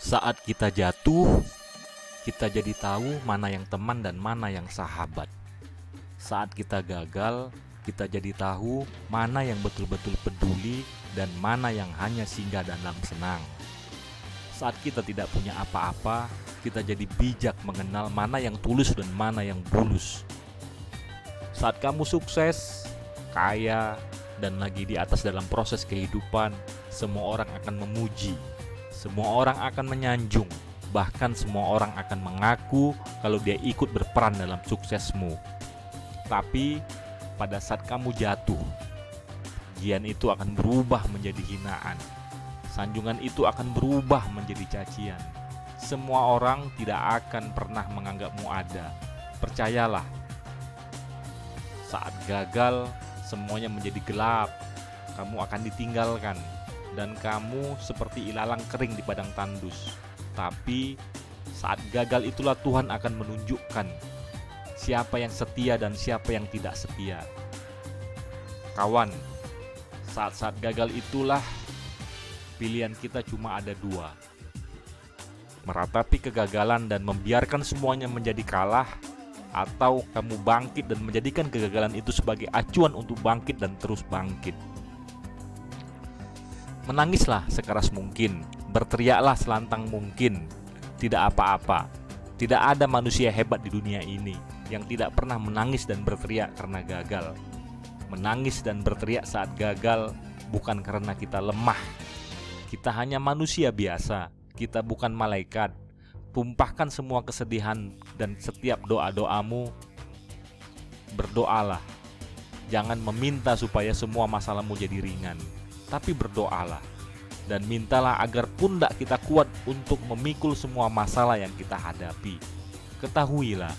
Saat kita jatuh, kita jadi tahu mana yang teman dan mana yang sahabat. Saat kita gagal, kita jadi tahu mana yang betul-betul peduli dan mana yang hanya singgah dalam senang. Saat kita tidak punya apa-apa, kita jadi bijak mengenal mana yang tulus dan mana yang bulus. Saat kamu sukses, kaya, dan lagi di atas dalam proses kehidupan, semua orang akan memuji, semua orang akan menyanjung, bahkan semua orang akan mengaku kalau dia ikut berperan dalam suksesmu. Tapi pada saat kamu jatuh, pujian itu akan berubah menjadi hinaan. Sanjungan itu akan berubah menjadi cacian. Semua orang tidak akan pernah menganggapmu ada. Percayalah, saat gagal, semuanya menjadi gelap. Kamu akan ditinggalkan, dan kamu seperti ilalang kering di padang tandus. Tapi saat gagal itulah Tuhan akan menunjukkan siapa yang setia dan siapa yang tidak setia. Kawan, saat-saat gagal itulah pilihan kita cuma ada dua: meratapi kegagalan dan membiarkan semuanya menjadi kalah, atau kamu bangkit dan menjadikan kegagalan itu sebagai acuan untuk bangkit dan terus bangkit. Menangislah sekeras mungkin, berteriaklah selantang mungkin. Tidak apa-apa. Tidak ada manusia hebat di dunia ini yang tidak pernah menangis dan berteriak karena gagal. Menangis dan berteriak saat gagal bukan karena kita lemah. Kita hanya manusia biasa. Kita bukan malaikat. Tumpahkan semua kesedihan dan setiap doa-doamu. Berdoalah. Jangan meminta supaya semua masalahmu jadi ringan, tapi berdoalah dan mintalah agar pundak kita kuat untuk memikul semua masalah yang kita hadapi. Ketahuilah,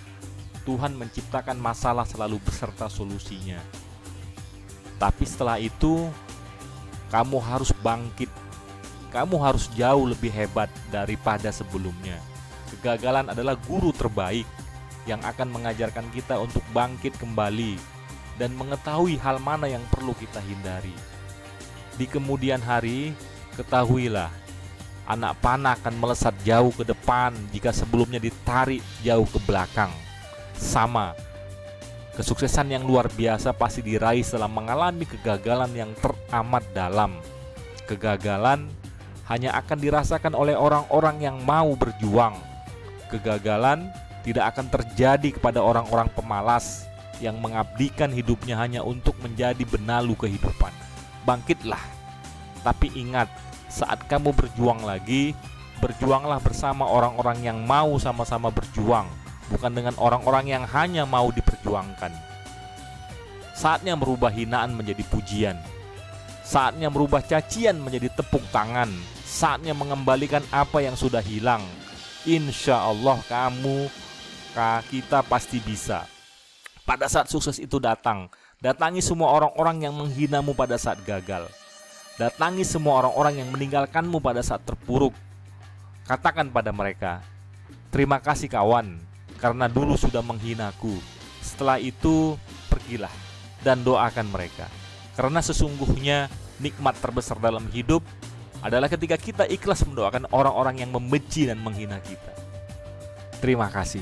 Tuhan menciptakan masalah selalu beserta solusinya. Tapi setelah itu, kamu harus bangkit. Kamu harus jauh lebih hebat daripada sebelumnya. Kegagalan adalah guru terbaik yang akan mengajarkan kita untuk bangkit kembali dan mengetahui hal mana yang perlu kita hindari. Di kemudian hari, ketahuilah, anak panah akan melesat jauh ke depan jika sebelumnya ditarik jauh ke belakang. Sama, kesuksesan yang luar biasa pasti diraih setelah mengalami kegagalan yang teramat dalam. Kegagalan hanya akan dirasakan oleh orang-orang yang mau berjuang. Kegagalan tidak akan terjadi kepada orang-orang pemalas yang mengabdikan hidupnya hanya untuk menjadi benalu kehidupan. Bangkitlah, tapi ingat, saat kamu berjuang lagi, berjuanglah bersama orang-orang yang mau sama-sama berjuang, bukan dengan orang-orang yang hanya mau diperjuangkan. Saatnya merubah hinaan menjadi pujian. Saatnya merubah cacian menjadi tepuk tangan. Saatnya mengembalikan apa yang sudah hilang. Insya Allah kita pasti bisa. Pada saat sukses itu datang, datangi semua orang-orang yang menghinamu pada saat gagal. Datangi semua orang-orang yang meninggalkanmu pada saat terpuruk. Katakan pada mereka, terima kasih kawan, karena dulu sudah menghinaku. Setelah itu, pergilah dan doakan mereka. Karena sesungguhnya nikmat terbesar dalam hidup adalah ketika kita ikhlas mendoakan orang-orang yang membenci dan menghina kita. Terima kasih.